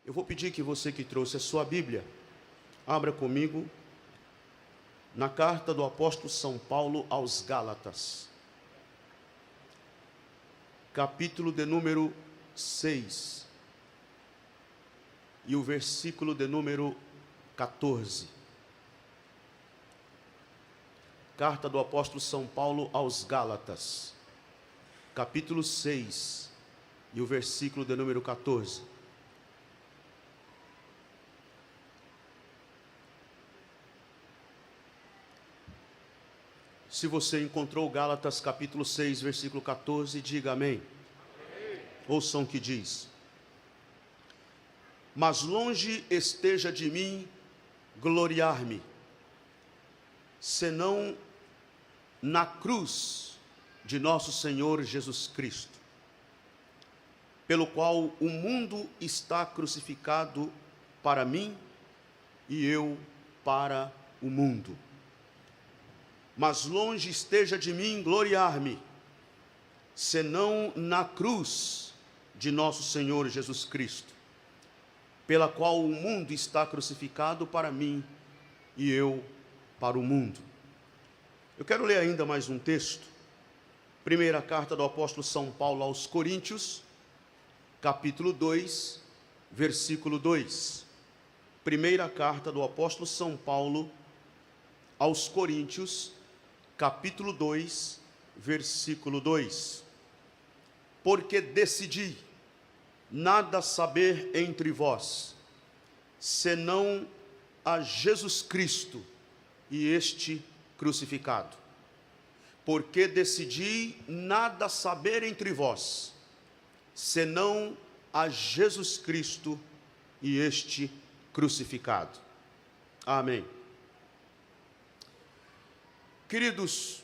Eu vou pedir que você que trouxe a sua Bíblia, abra comigo na carta do apóstolo São Paulo aos Gálatas, capítulo de número 6, e o versículo de número 14. Carta do apóstolo São Paulo aos Gálatas, capítulo 6, e o versículo de número 14. Se você encontrou Gálatas capítulo 6, versículo 14, diga amém. Amém. Ouçam o que diz: mas longe esteja de mim gloriar-me, senão na cruz de nosso Senhor Jesus Cristo, pelo qual o mundo está crucificado para mim e eu para o mundo. Mas longe esteja de mim gloriar-me, senão na cruz de nosso Senhor Jesus Cristo, pela qual o mundo está crucificado para mim e eu para o mundo. Eu quero ler ainda mais um texto. Primeira carta do apóstolo São Paulo aos Coríntios, capítulo 2, versículo 2. Primeira carta do apóstolo São Paulo aos Coríntios, capítulo 2, versículo 2. Porque decidi nada saber entre vós, senão a Jesus Cristo e este crucificado. Porque decidi nada saber entre vós, senão a Jesus Cristo e este crucificado. Amém. Queridos,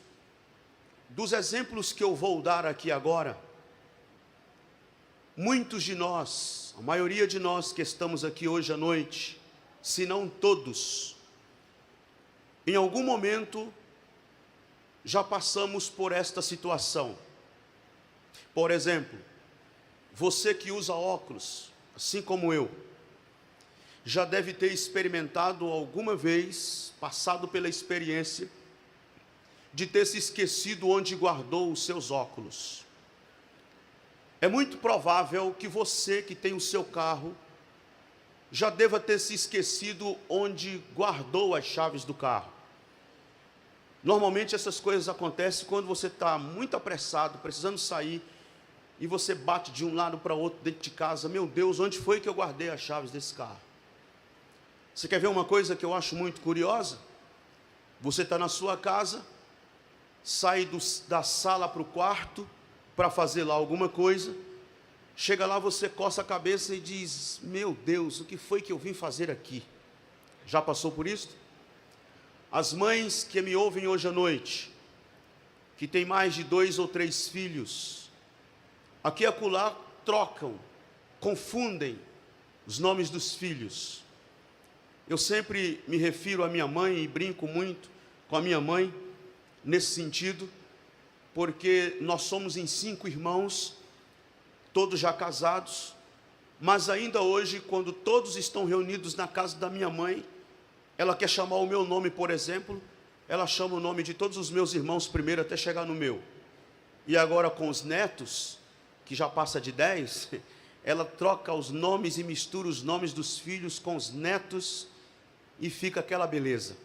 dos exemplos que eu vou dar aqui agora, muitos de nós, a maioria de nós que estamos aqui hoje à noite, se não todos, em algum momento já passamos por esta situação. Por exemplo, você que usa óculos, assim como eu, já deve ter experimentado alguma vez, passado pela experiência de ter se esquecido onde guardou os seus óculos. É muito provável que você que tem o seu carro já deva ter se esquecido onde guardou as chaves do carro. Normalmente essas coisas acontecem quando você está muito apressado, precisando sair, e você bate de um lado para o outro dentro de casa. Meu Deus, onde foi que eu guardei as chaves desse carro? Você quer ver uma coisa que eu acho muito curiosa? Você está na sua casa, sai da sala para o quarto para fazer lá alguma coisa, chega lá, você coça a cabeça e diz: meu Deus, o que foi que eu vim fazer aqui? Já passou por isso? As mães que me ouvem hoje à noite, que têm mais de 2 ou 3 filhos, aqui e acolá trocam, confundem os nomes dos filhos. Eu sempre me refiro à minha mãe e brinco muito com a minha mãe nesse sentido, porque nós somos em 5 irmãos, todos já casados, mas ainda hoje, quando todos estão reunidos na casa da minha mãe, ela quer chamar o meu nome, por exemplo, ela chama o nome de todos os meus irmãos primeiro até chegar no meu. E agora com os netos, que já passa de 10, ela troca os nomes e mistura os nomes dos filhos com os netos e fica aquela beleza.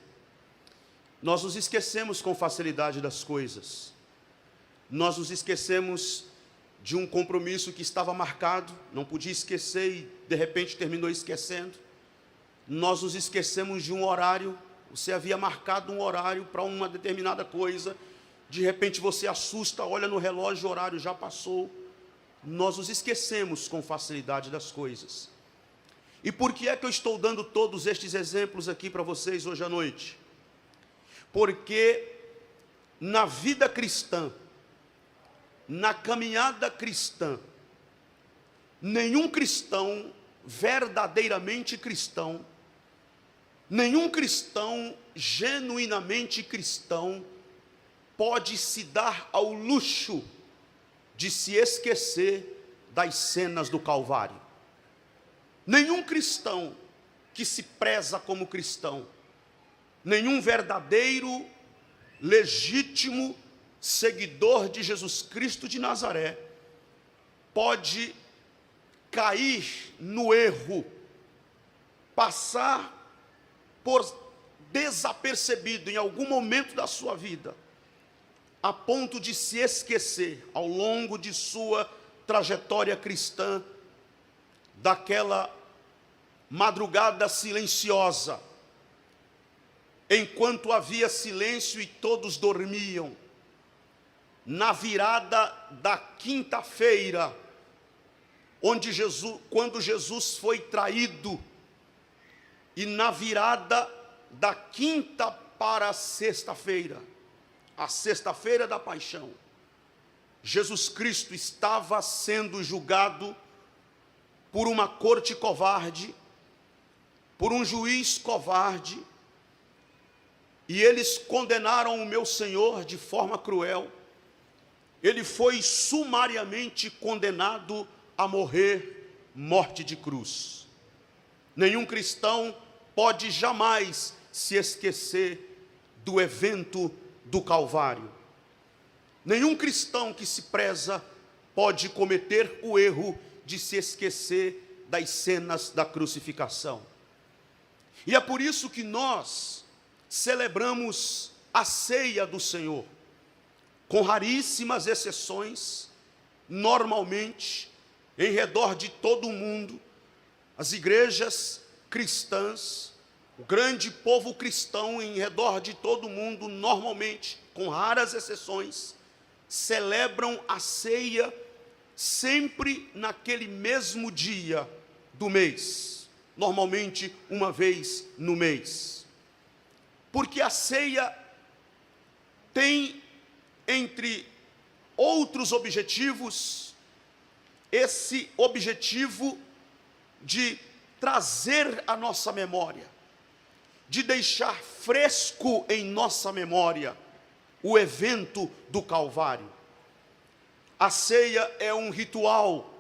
Nós nos esquecemos com facilidade das coisas. Nós nos esquecemos de um compromisso que estava marcado, não podia esquecer e de repente terminou esquecendo. Nós nos esquecemos de um horário, você havia marcado um horário para uma determinada coisa, de repente você assusta, olha no relógio, o horário já passou. Nós nos esquecemos com facilidade das coisas. E por que é que eu estou dando todos estes exemplos aqui para vocês hoje à noite? Porque na vida cristã, na caminhada cristã, nenhum cristão verdadeiramente cristão, nenhum cristão genuinamente cristão pode se dar ao luxo de se esquecer das cenas do Calvário. Nenhum cristão que se preza como cristão, nenhum verdadeiro, legítimo seguidor de Jesus Cristo de Nazaré pode cair no erro, passar por desapercebido em algum momento da sua vida, a ponto de se esquecer ao longo de sua trajetória cristã daquela madrugada silenciosa, enquanto havia silêncio e todos dormiam, na virada da quinta-feira, quando Jesus foi traído, e na virada da quinta para a sexta-feira da paixão, Jesus Cristo estava sendo julgado por uma corte covarde, por um juiz covarde, e eles condenaram o meu Senhor de forma cruel. Ele foi sumariamente condenado a morrer morte de cruz. Nenhum cristão pode jamais se esquecer do evento do Calvário. Nenhum cristão que se preza pode cometer o erro de se esquecer das cenas da crucificação. E é por isso que nós celebramos a ceia do Senhor, com raríssimas exceções, normalmente, em redor de todo o mundo, as igrejas cristãs, o grande povo cristão em redor de todo o mundo, normalmente, com raras exceções, celebram a ceia sempre naquele mesmo dia do mês, normalmente uma vez no mês. Porque a ceia tem, entre outros objetivos, esse objetivo de trazer à nossa memória, de deixar fresco em nossa memória o evento do Calvário. A ceia é um ritual.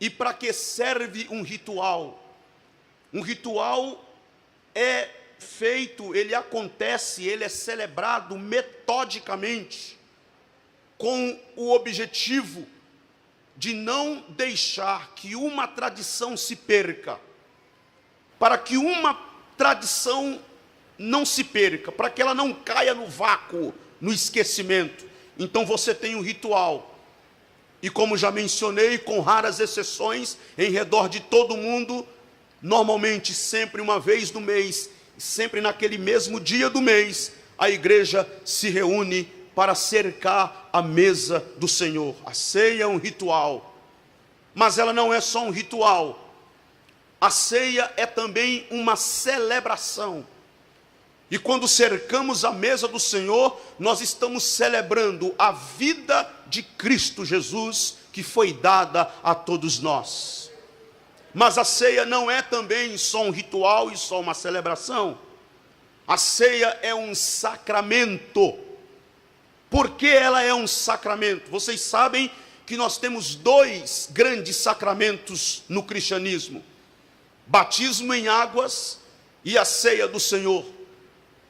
E para que serve um ritual? Um ritual é feito, ele acontece, ele é celebrado metodicamente, com o objetivo de não deixar que uma tradição se perca. Para que uma tradição não se perca, para que ela não caia no vácuo, no esquecimento. Então você tem um ritual. E como já mencionei, com raras exceções, em redor de todo mundo, normalmente sempre uma vez no mês, sempre naquele mesmo dia do mês, a igreja se reúne para cercar a mesa do Senhor. A ceia é um ritual, mas ela não é só um ritual. A ceia é também uma celebração. E quando cercamos a mesa do Senhor, nós estamos celebrando a vida de Cristo Jesus, que foi dada a todos nós. Mas a ceia não é também só um ritual e só uma celebração. A ceia é um sacramento. Por que ela é um sacramento? Vocês sabem que nós temos dois grandes sacramentos no cristianismo: batismo em águas e a ceia do Senhor.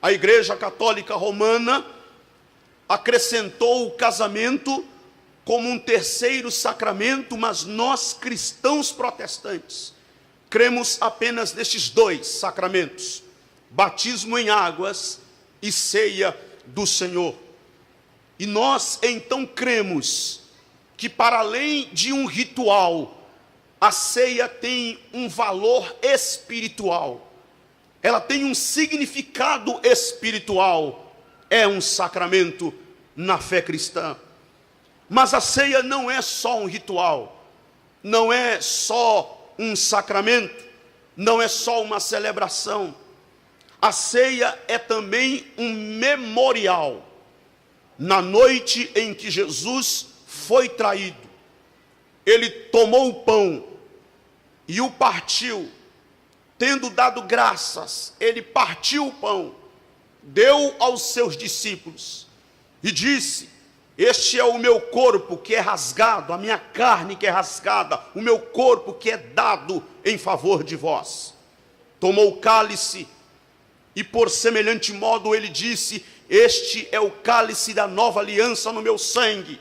A Igreja Católica Romana acrescentou o casamento como um terceiro sacramento, mas nós, cristãos protestantes, cremos apenas nestes dois sacramentos: batismo em águas e ceia do Senhor. E nós então cremos que, para além de um ritual, a ceia tem um valor espiritual. Ela tem um significado espiritual. É um sacramento na fé cristã. Mas a ceia não é só um ritual, não é só um sacramento, não é só uma celebração. A ceia é também um memorial. Na noite em que Jesus foi traído, ele tomou o pão e o partiu. Tendo dado graças, ele partiu o pão, deu aos seus discípulos e disse: este é o meu corpo que é rasgado, a minha carne que é rasgada, o meu corpo que é dado em favor de vós. Tomou o cálice e por semelhante modo ele disse: este é o cálice da nova aliança no meu sangue.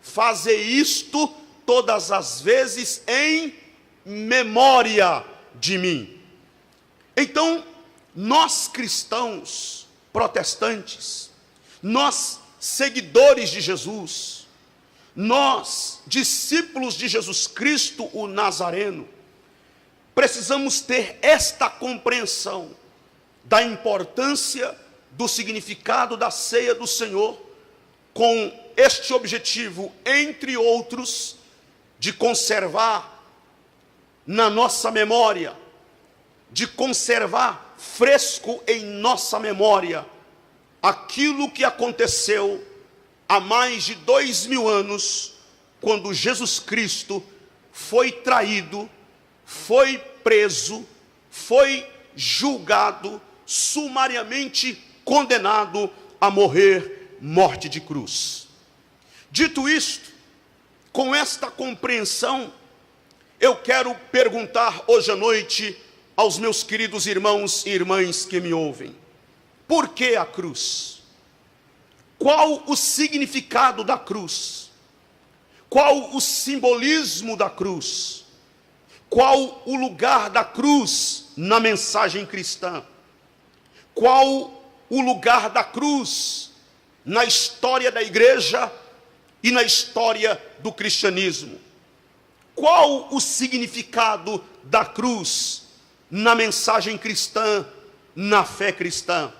Fazei isto todas as vezes em memória de mim. Então, nós cristãos protestantes, nós seguidores de Jesus, nós discípulos de Jesus Cristo, o Nazareno, precisamos ter esta compreensão da importância do significado da ceia do Senhor, com este objetivo, entre outros, de conservar na nossa memória, de conservar fresco em nossa memória aquilo que aconteceu há mais de 2000 anos, quando Jesus Cristo foi traído, foi preso, foi julgado, sumariamente condenado a morrer morte de cruz. Dito isto, com esta compreensão, eu quero perguntar hoje à noite aos meus queridos irmãos e irmãs que me ouvem: por que a cruz? Qual o significado da cruz? Qual o simbolismo da cruz? Qual o lugar da cruz na mensagem cristã? Qual o lugar da cruz na história da igreja e na história do cristianismo? Qual o significado da cruz na mensagem cristã, na fé cristã?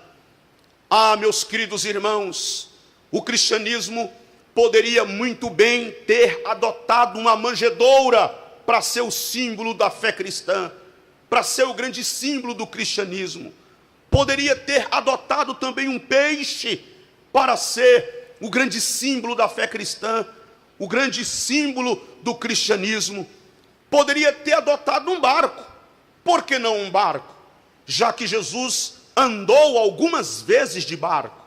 Ah, meus queridos irmãos, o cristianismo poderia muito bem ter adotado uma manjedoura para ser o símbolo da fé cristã, para ser o grande símbolo do cristianismo. Poderia ter adotado também um peixe para ser o grande símbolo da fé cristã, o grande símbolo do cristianismo. Poderia ter adotado um barco. Por que não um barco? Já que Jesus andou algumas vezes de barco,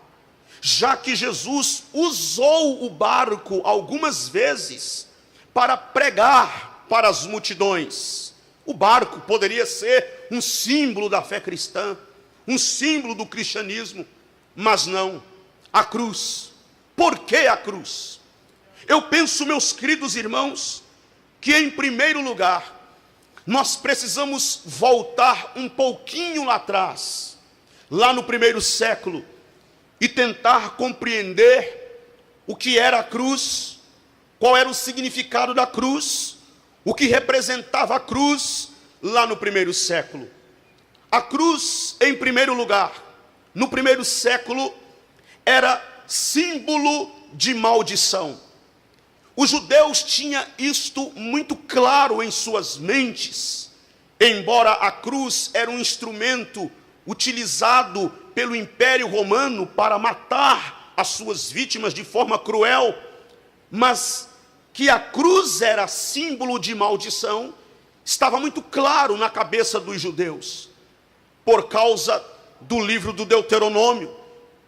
já que Jesus usou o barco algumas vezes para pregar para as multidões. O barco poderia ser um símbolo da fé cristã, um símbolo do cristianismo, mas não, a cruz. Por que a cruz? Eu penso, meus queridos irmãos, que em primeiro lugar, nós precisamos voltar um pouquinho lá atrás, lá no primeiro século, e tentar compreender o que era a cruz, qual era o significado da cruz, o que representava a cruz lá no primeiro século. A cruz, em primeiro lugar, no primeiro século, era símbolo de maldição. Os judeus tinham isto muito claro em suas mentes, embora a cruz era um instrumento utilizado pelo Império Romano para matar as suas vítimas de forma cruel, mas que a cruz era símbolo de maldição, estava muito claro na cabeça dos judeus, por causa do livro do Deuteronômio.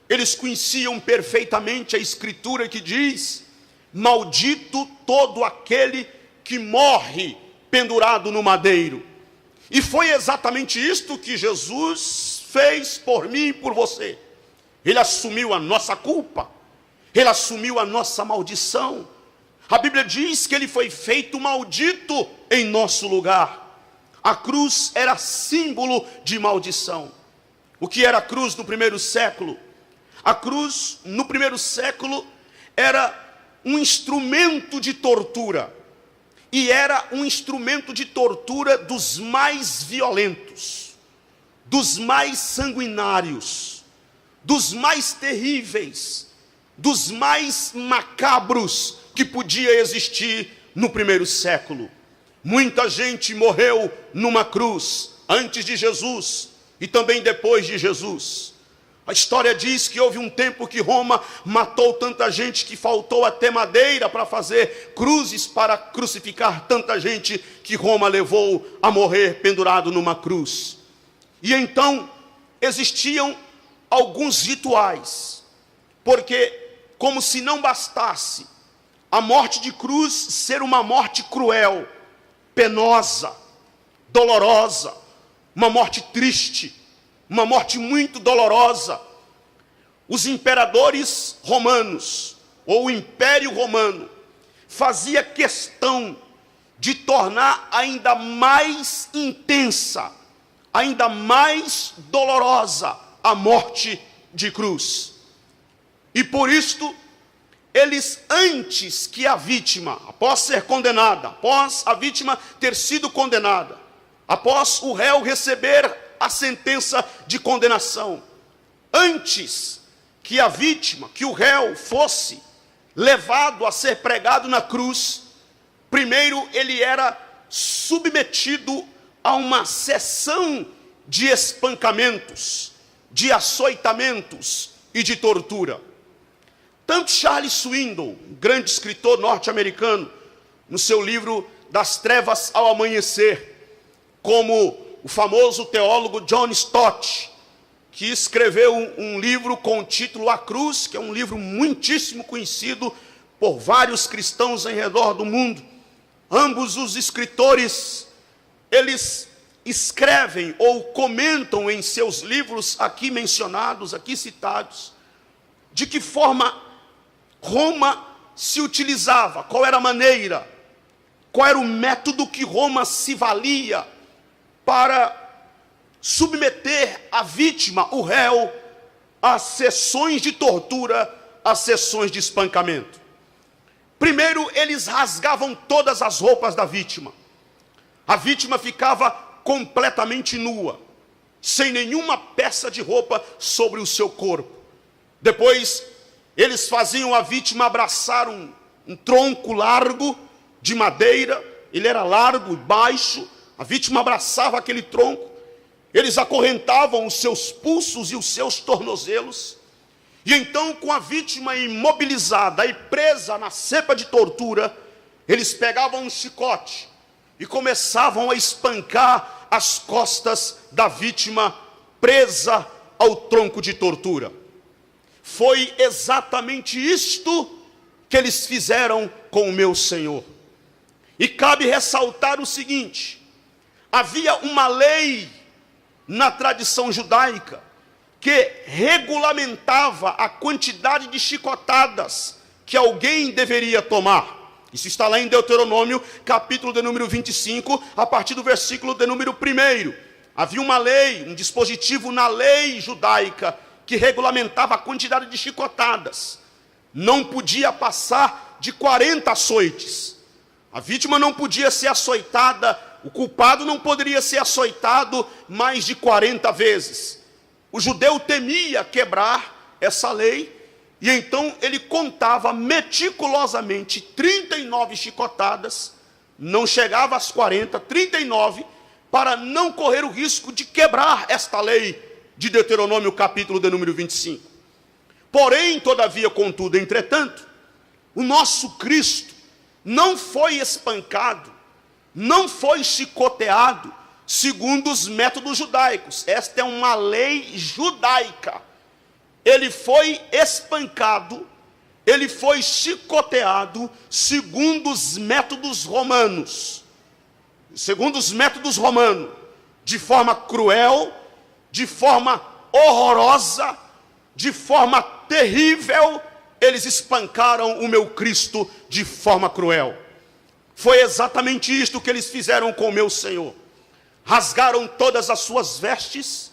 Eles conheciam perfeitamente a escritura que diz: maldito todo aquele que morre pendurado no madeiro. E foi exatamente isto que Jesus fez por mim e por você. Ele assumiu a nossa culpa, ele assumiu a nossa maldição. A Bíblia diz que ele foi feito maldito em nosso lugar. A cruz era símbolo de maldição. O que era a cruz no primeiro século? A cruz no primeiro século era um instrumento de tortura. E era um instrumento de tortura dos mais violentos, dos mais sanguinários, dos mais terríveis, dos mais macabros que podia existir no primeiro século. Muita gente morreu numa cruz antes de Jesus e também depois de Jesus. A história diz que houve um tempo que Roma matou tanta gente que faltou até madeira para fazer cruzes para crucificar tanta gente que Roma levou a morrer pendurado numa cruz. E então existiam alguns rituais, porque como se não bastasse a morte de cruz ser uma morte cruel, penosa, dolorosa, uma morte triste, uma morte muito dolorosa. Os imperadores romanos, ou o Império Romano, fazia questão de tornar ainda mais intensa, ainda mais dolorosa a morte de cruz. E por isto, eles, antes que a vítima, após ser condenada, após a vítima ter sido condenada, após o réu receber a sentença de condenação, antes que a vítima, que o réu fosse levado a ser pregado na cruz, primeiro ele era submetido a uma sessão de espancamentos, de açoitamentos e de tortura. Tanto Charles Swindoll, um grande escritor norte-americano, no seu livro Das Trevas ao Amanhecer, como o famoso teólogo John Stott, que escreveu um livro com o título A Cruz, que é um livro muitíssimo conhecido por vários cristãos em redor do mundo. Ambos os escritores, eles escrevem ou comentam em seus livros aqui mencionados, aqui citados, de que forma Roma se utilizava, qual era a maneira, qual era o método que Roma se valia para submeter a vítima, o réu, a sessões de tortura, a sessões de espancamento. Primeiro, eles rasgavam todas as roupas da vítima. A vítima ficava completamente nua, sem nenhuma peça de roupa sobre o seu corpo. Depois, eles faziam a vítima abraçar um tronco largo de madeira. Ele era largo e baixo. A vítima abraçava aquele tronco. Eles acorrentavam os seus pulsos e os seus tornozelos. E então, com a vítima imobilizada e presa na cepa de tortura, eles pegavam um chicote e começavam a espancar as costas da vítima presa ao tronco de tortura. Foi exatamente isto que eles fizeram com o meu Senhor. E cabe ressaltar o seguinte: havia uma lei na tradição judaica que regulamentava a quantidade de chicotadas que alguém deveria tomar. Isso está lá em Deuteronômio, capítulo de número 25, a partir do versículo de número 1. Havia uma lei, um dispositivo na lei judaica que regulamentava a quantidade de chicotadas. Não podia passar de 40 açoites. A vítima não podia ser açoitada, o culpado não poderia ser açoitado mais de 40 vezes. O judeu temia quebrar essa lei, e então ele contava meticulosamente 39 chicotadas, não chegava às 40, 39, para não correr o risco de quebrar esta lei de Deuteronômio, capítulo de número 25. Porém, todavia, contudo, entretanto, o nosso Cristo não foi espancado, não foi chicoteado segundo os métodos judaicos. Esta é uma lei judaica. Ele foi espancado, ele foi chicoteado segundo os métodos romanos. Segundo os métodos romanos, de forma cruel, de forma horrorosa, de forma terrível, eles espancaram o meu Cristo de forma cruel. Foi exatamente isto que eles fizeram com o meu Senhor. Rasgaram todas as suas vestes.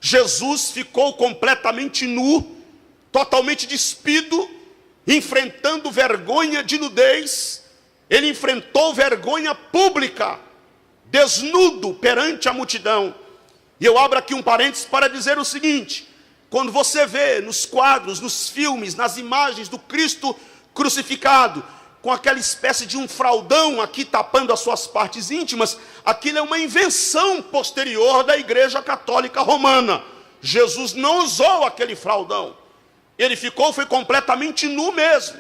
Jesus ficou completamente nu, totalmente despido, enfrentando vergonha de nudez. Ele enfrentou vergonha pública, desnudo perante a multidão. E eu abro aqui um parênteses para dizer o seguinte: quando você vê nos quadros, nos filmes, nas imagens do Cristo crucificado, com aquela espécie de um fraldão aqui tapando as suas partes íntimas, aquilo é uma invenção posterior da Igreja Católica Romana. Jesus não usou aquele fraldão. Ele foi completamente nu mesmo,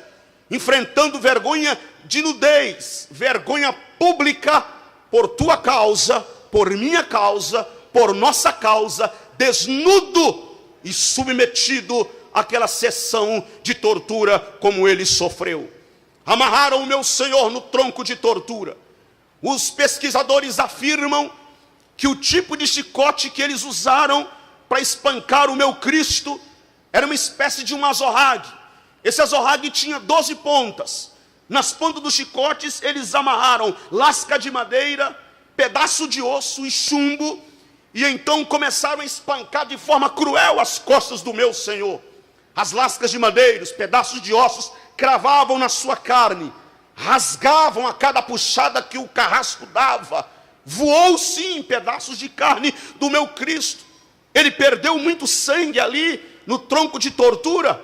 enfrentando vergonha de nudez, vergonha pública por tua causa, por minha causa, por nossa causa, desnudo e submetido aquela sessão de tortura como ele sofreu. Amarraram o meu Senhor no tronco de tortura. Os pesquisadores afirmam que o tipo de chicote que eles usaram para espancar o meu Cristo era uma espécie de um azorrague. Esse azorrague tinha 12 pontas. Nas pontas dos chicotes eles amarraram lasca de madeira, pedaço de osso e chumbo, e então começaram a espancar de forma cruel as costas do meu Senhor. As lascas de madeira, os pedaços de ossos cravavam na sua carne, rasgavam a cada puxada que o carrasco dava. Voou sim pedaços de carne do meu Cristo. Ele perdeu muito sangue ali no tronco de tortura,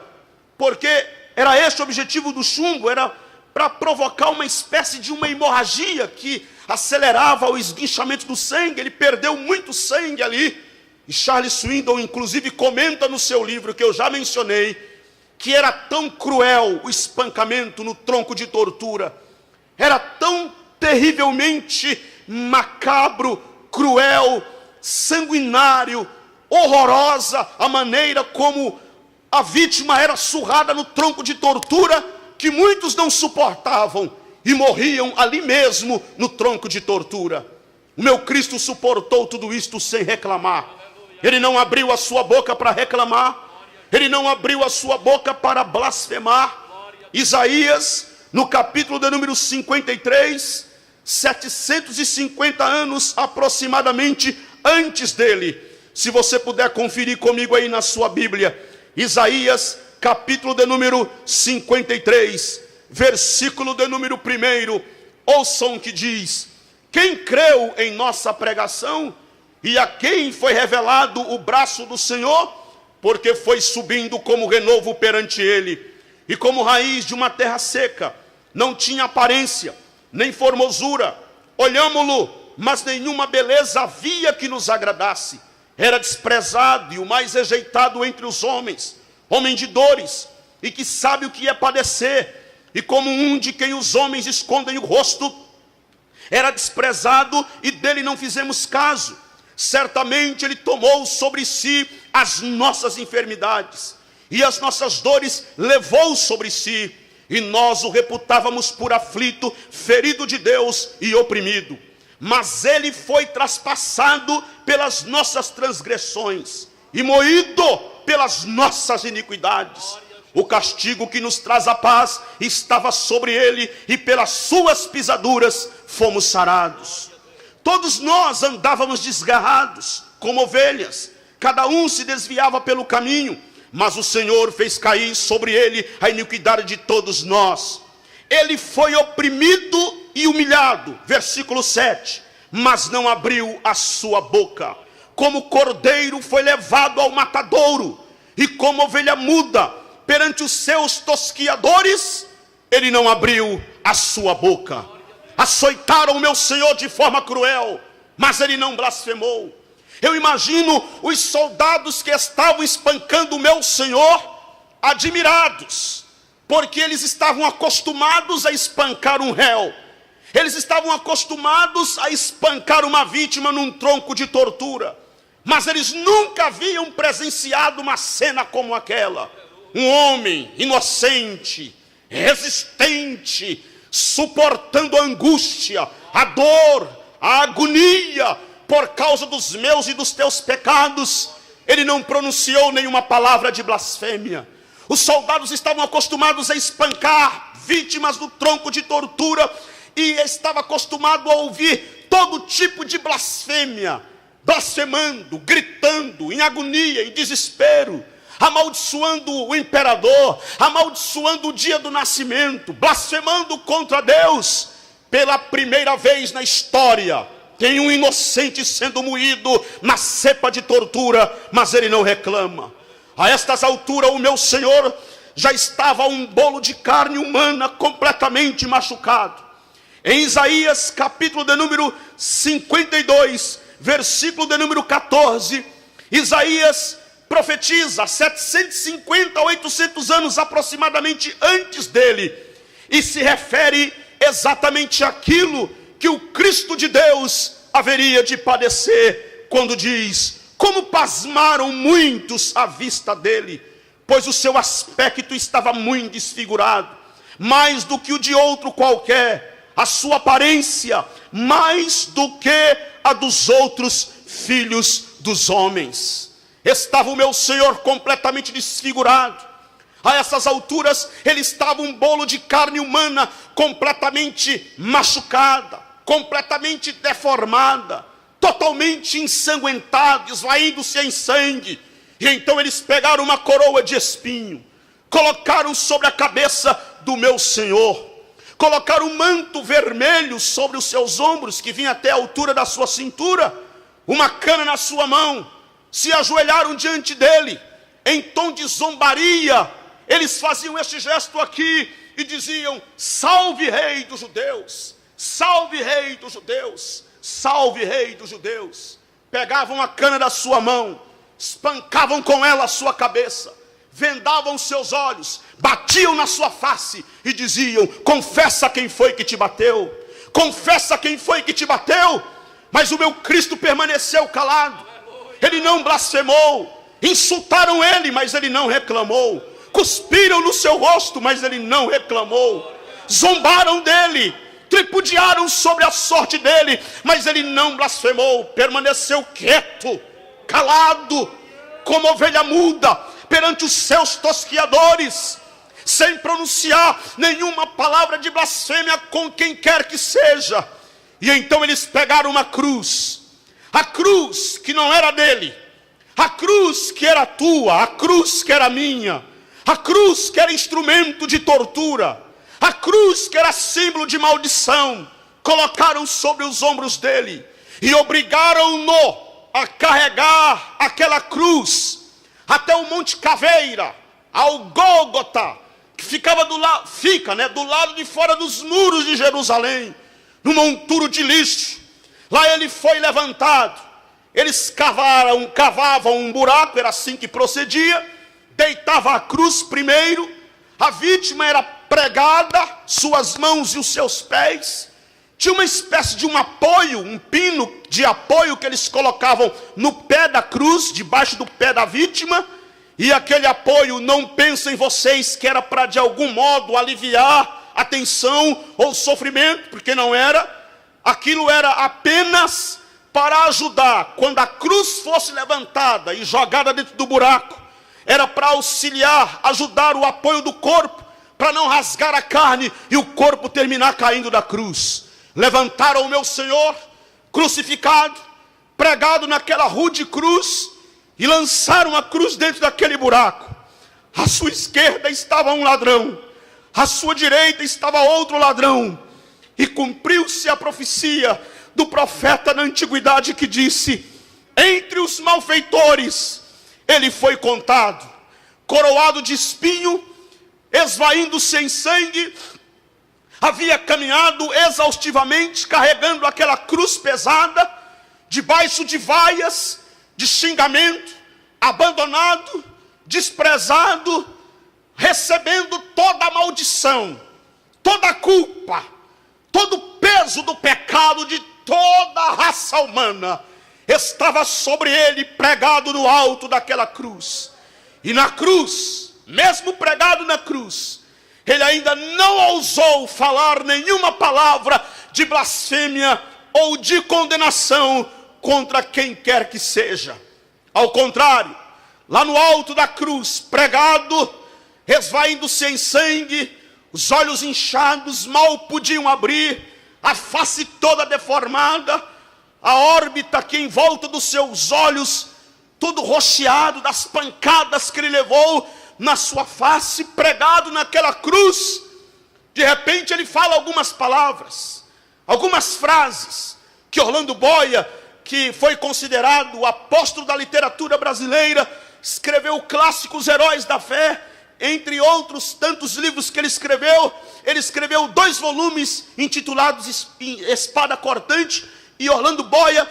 porque era esse o objetivo do chumbo, era para provocar uma espécie de uma hemorragia que acelerava o esguichamento do sangue. Ele perdeu muito sangue ali. E Charles Swindoll, inclusive, comenta no seu livro, que eu já mencionei, que era tão cruel o espancamento no tronco de tortura, era tão terrivelmente macabro, cruel, sanguinário, horrorosa a maneira como a vítima era surrada no tronco de tortura, que muitos não suportavam e morriam ali mesmo no tronco de tortura. O meu Cristo suportou tudo isto sem reclamar. Ele não abriu a sua boca para reclamar, ele não abriu a sua boca para blasfemar. Isaías, no capítulo de número 53, 750 anos aproximadamente antes dele, se você puder conferir comigo aí na sua Bíblia, Isaías, capítulo de número 53, versículo de número 1, ouçam o que diz: quem creu em nossa pregação, e a quem foi revelado o braço do Senhor? Porque foi subindo como renovo perante ele, e como raiz de uma terra seca, não tinha aparência, nem formosura. Olhámo-lo, mas nenhuma beleza havia que nos agradasse. Era desprezado e o mais rejeitado entre os homens, homem de dores, e que sabe o que é padecer, e como um de quem os homens escondem o rosto. Era desprezado e dele não fizemos caso. Certamente ele tomou sobre si as nossas enfermidades, e as nossas dores levou sobre si, e nós o reputávamos por aflito, ferido de Deus e oprimido. Mas ele foi traspassado pelas nossas transgressões e moído pelas nossas iniquidades. O castigo que nos traz a paz estava sobre ele, e pelas suas pisaduras fomos sarados. Todos nós andávamos desgarrados como ovelhas, cada um se desviava pelo caminho, mas o Senhor fez cair sobre ele a iniquidade de todos nós. Ele foi oprimido e humilhado, versículo 7, mas não abriu a sua boca. Como cordeiro foi levado ao matadouro, e como ovelha muda perante os seus tosquiadores, ele não abriu a sua boca. Açoitaram o meu Senhor de forma cruel, mas ele não blasfemou. Eu imagino os soldados que estavam espancando o meu Senhor admirados, porque eles estavam acostumados a espancar um réu, eles estavam acostumados a espancar uma vítima num tronco de tortura, mas eles nunca haviam presenciado uma cena como aquela. Um homem inocente, resistente, suportando a angústia, a dor, a agonia, por causa dos meus e dos teus pecados. Ele não pronunciou nenhuma palavra de blasfêmia. Os soldados estavam acostumados a espancar vítimas do tronco de tortura, e estava acostumado a ouvir todo tipo de blasfêmia, blasfemando, gritando, em agonia, em desespero, amaldiçoando o imperador, amaldiçoando o dia do nascimento, blasfemando contra Deus. Pela primeira vez na história, tem um inocente sendo moído na cepa de tortura, mas ele não reclama. A estas alturas o meu Senhor já estava um bolo de carne humana completamente machucado. Em Isaías capítulo de número 52, versículo de número 14, Isaías profetiza 750 a 800 anos aproximadamente antes dele, e se refere exatamente àquilo que o Cristo de Deus haveria de padecer, quando diz: como pasmaram muitos à vista dele, pois o seu aspecto estava muito desfigurado, mais do que o de outro qualquer, a sua aparência, mais do que a dos outros filhos dos homens. Estava o meu Senhor completamente desfigurado. A essas alturas, ele estava um bolo de carne humana, completamente machucada, completamente deformada, totalmente ensanguentada, esvaindo-se em sangue. E então eles pegaram uma coroa de espinho, colocaram sobre a cabeça do meu Senhor, colocaram um manto vermelho sobre os seus ombros, que vinha até a altura da sua cintura, uma cana na sua mão, se ajoelharam diante dele, em tom de zombaria, eles faziam este gesto aqui, e diziam: salve rei dos judeus, salve rei dos judeus, salve rei dos judeus. Pegavam a cana da sua mão, espancavam com ela a sua cabeça, vendavam os seus olhos, batiam na sua face e diziam: confessa quem foi que te bateu, confessa quem foi que te bateu. Mas o meu Cristo permaneceu calado, ele não blasfemou. Insultaram ele, mas ele não reclamou. Cuspiram no seu rosto, mas ele não reclamou. Zombaram dele, tripudiaram sobre a sorte dele, mas ele não blasfemou. Permaneceu quieto, calado, como ovelha muda perante os seus tosquiadores, sem pronunciar nenhuma palavra de blasfêmia com quem quer que seja. E então eles pegaram uma cruz, a cruz que não era dele, a cruz que era tua, a cruz que era minha, a cruz que era instrumento de tortura, a cruz que era símbolo de maldição, colocaram sobre os ombros dele e obrigaram-no a carregar aquela cruz até o Monte Caveira, ao Gólgota, que ficava do lado de fora dos muros de Jerusalém, num monturo de lixo. Lá ele foi levantado. Eles cavavam um buraco, era assim que procedia. Deitava a cruz primeiro, a vítima era pregada, suas mãos e os seus pés. Tinha uma espécie de um apoio, um pino de apoio que eles colocavam no pé da cruz, debaixo do pé da vítima. E aquele apoio, não pensem vocês que era para de algum modo aliviar a tensão ou o sofrimento, porque não era. Aquilo era apenas para ajudar, quando a cruz fosse levantada e jogada dentro do buraco, era para auxiliar, ajudar o apoio do corpo, para não rasgar a carne e o corpo terminar caindo da cruz. Levantaram o meu Senhor, crucificado, pregado naquela rude cruz, e lançaram a cruz dentro daquele buraco. À sua esquerda estava um ladrão, à sua direita estava outro ladrão, e cumpriu-se a profecia do profeta na antiguidade que disse: entre os malfeitores ele foi contado, coroado de espinho, esvaindo-se em sangue, havia caminhado exaustivamente, carregando aquela cruz pesada, debaixo de vaias, de xingamento, abandonado, desprezado, recebendo toda a maldição, toda a culpa, todo o peso do pecado de toda a raça humana, estava sobre ele, pregado no alto daquela cruz. E na cruz, mesmo pregado na cruz, ele ainda não ousou falar nenhuma palavra de blasfêmia ou de condenação contra quem quer que seja. Ao contrário, lá no alto da cruz, pregado, esvaindo-se em sangue, os olhos inchados, mal podiam abrir, a face toda deformada, a órbita aqui em volta dos seus olhos, todo roxeado das pancadas que ele levou na sua face, pregado naquela cruz. De repente ele fala algumas palavras, algumas frases, que Orlando Boia, que foi considerado o apóstolo da literatura brasileira, escreveu o clássico Os Heróis da Fé, entre outros tantos livros que ele escreveu 2 volumes intitulados Espada Cortante, e Orlando Boia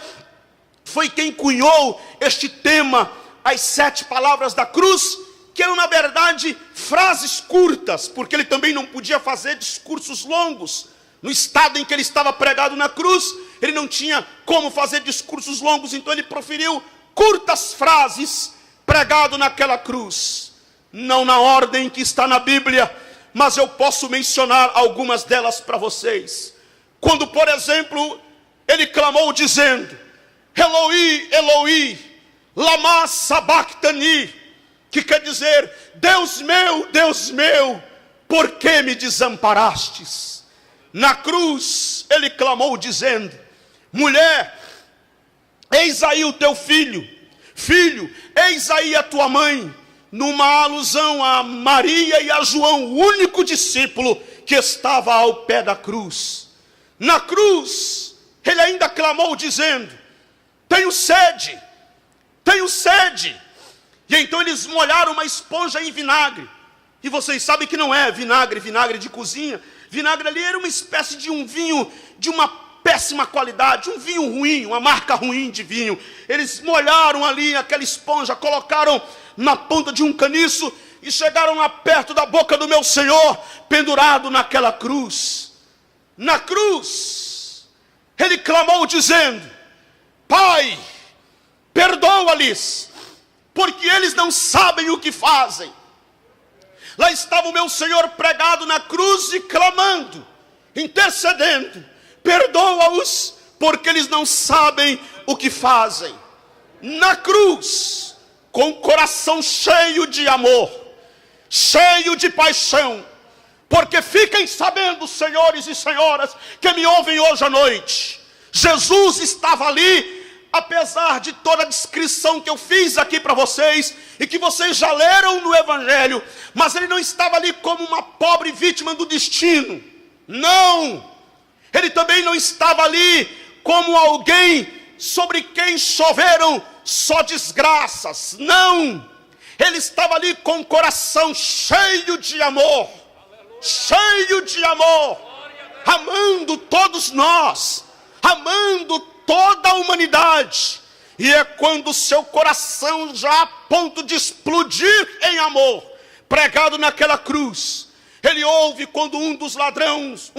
foi quem cunhou este tema, as 7 palavras da cruz, que eram na verdade frases curtas, porque ele também não podia fazer discursos longos. No estado em que ele estava pregado na cruz, ele não tinha como fazer discursos longos, então ele proferiu curtas frases pregado naquela cruz. não na ordem que está na Bíblia, mas eu posso mencionar algumas delas para vocês. Quando, por exemplo, ele clamou dizendo: Eloi, Eloi, lama sabachthani, que quer dizer: Deus meu, por que me desamparastes? Na cruz ele clamou dizendo: mulher, eis aí o teu filho, filho, eis aí a tua mãe, numa alusão a Maria e a João, o único discípulo que estava ao pé da cruz. Na cruz ele ainda clamou dizendo: tenho sede, tenho sede. E então eles molharam uma esponja em vinagre. E vocês sabem que não é vinagre de cozinha. Vinagre ali era uma espécie de um vinho de uma péssima qualidade, um vinho ruim, uma marca ruim de vinho. Eles molharam ali aquela esponja, colocaram na ponta de um caniço e chegaram lá perto da boca do meu Senhor, pendurado naquela cruz. Na cruz, ele clamou dizendo: Pai, perdoa-lhes, porque eles não sabem o que fazem. Lá estava o meu Senhor pregado na cruz e clamando, intercedendo: perdoa-os, porque eles não sabem o que fazem. Na cruz, com o coração cheio de amor, cheio de paixão, porque fiquem sabendo, senhores e senhoras, que me ouvem hoje à noite, Jesus estava ali, apesar de toda a descrição que eu fiz aqui para vocês, e que vocês já leram no Evangelho, mas ele não estava ali como uma pobre vítima do destino. Não! Ele também não estava ali como alguém sobre quem choveram só desgraças. Não! Ele estava ali com o coração cheio de amor, cheio de amor, amando todos nós, amando toda a humanidade. E é quando seu coração já a ponto de explodir em amor, pregado naquela cruz, ele ouve quando um dos ladrões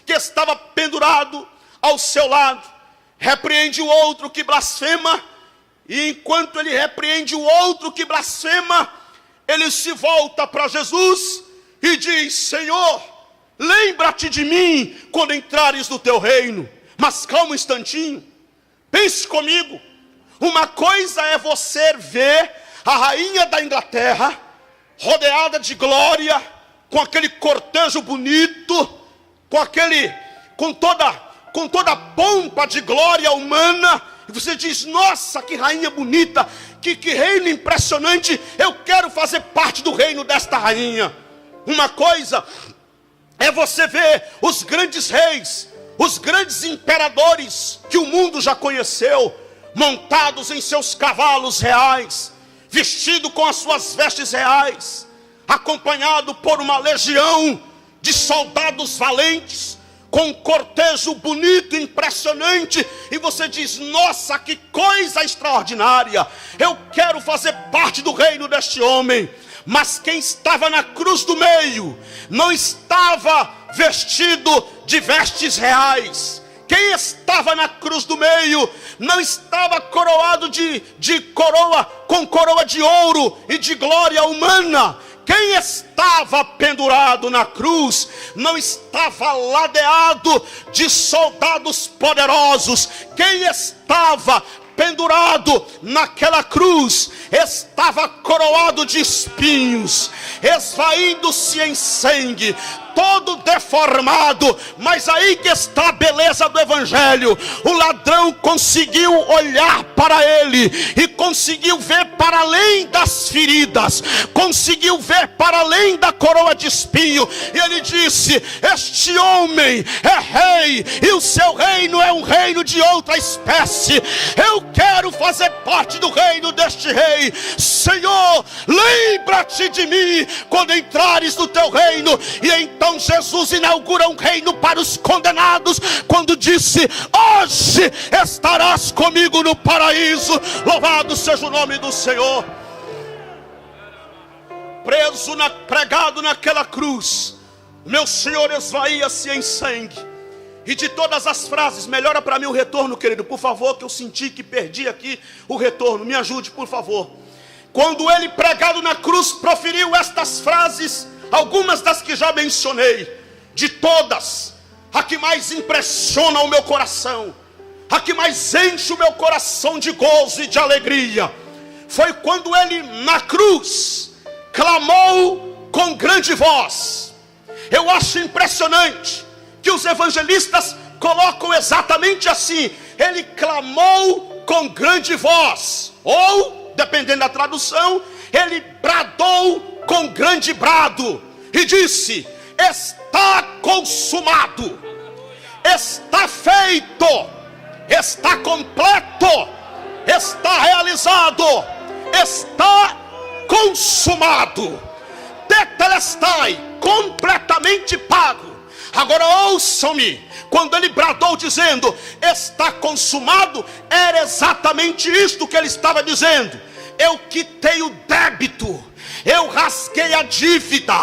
que estava pendurado ao seu lado repreende o outro que blasfema. E enquanto ele repreende o outro que blasfema, ele se volta para Jesus e diz: Senhor, lembra-te de mim quando entrares no teu reino. Mas calma um instantinho, pense comigo. Uma coisa é você ver a rainha da Inglaterra rodeada de glória, com aquele cortejo bonito, com toda a pompa de glória humana, e você diz: nossa, que rainha bonita, que reino impressionante, eu quero fazer parte do reino desta rainha. Uma coisa é você ver os grandes reis, os grandes imperadores que o mundo já conheceu, montados em seus cavalos reais, vestido com as suas vestes reais, acompanhado por uma legião de soldados valentes, com um cortejo bonito, impressionante, e você diz: nossa, que coisa extraordinária, eu quero fazer parte do reino deste homem. Mas quem estava na cruz do meio não estava vestido de vestes reais. Quem estava na cruz do meio não estava coroado de coroa, com coroa de ouro e de glória humana. Quem estava pendurado na cruz não estava ladeado de soldados poderosos. Quem estava pendurado naquela cruz estava coroado de espinhos, esvaindo-se em sangue, todo deformado. Mas aí que está a beleza do Evangelho. O ladrão conseguiu olhar para ele e conseguiu ver para além das feridas, conseguiu ver para além da coroa de espinho, e ele disse: este homem é rei, e o seu reino é um reino de outra espécie. Eu quero fazer parte do reino deste rei. Senhor, lembra-te de mim quando entrares no teu reino. E então Jesus inaugura um reino para os condenados, quando disse: hoje estarás comigo no paraíso. Louvado seja o nome do Senhor. Pregado naquela cruz, meu Senhor esvaía-se em sangue. E de todas as frases, melhora para mim o retorno, querido, por favor, que eu senti que perdi aqui o retorno. Me ajude, por favor. Quando ele, pregado na cruz, proferiu estas frases, algumas das que já mencionei, de todas, a que mais impressiona o meu coração, a que mais enche o meu coração de gozo e de alegria, foi quando ele na cruz clamou com grande voz. Eu acho impressionante que os evangelistas colocam exatamente assim: ele clamou com grande voz, ou, dependendo da tradução, ele bradou com grande brado e disse: está consumado, está feito, está completo, está realizado, está consumado, tetelestai, completamente pago. Agora ouçam-me, quando ele bradou dizendo está consumado, era exatamente isto que ele estava dizendo: eu quitei o débito, eu rasguei a dívida,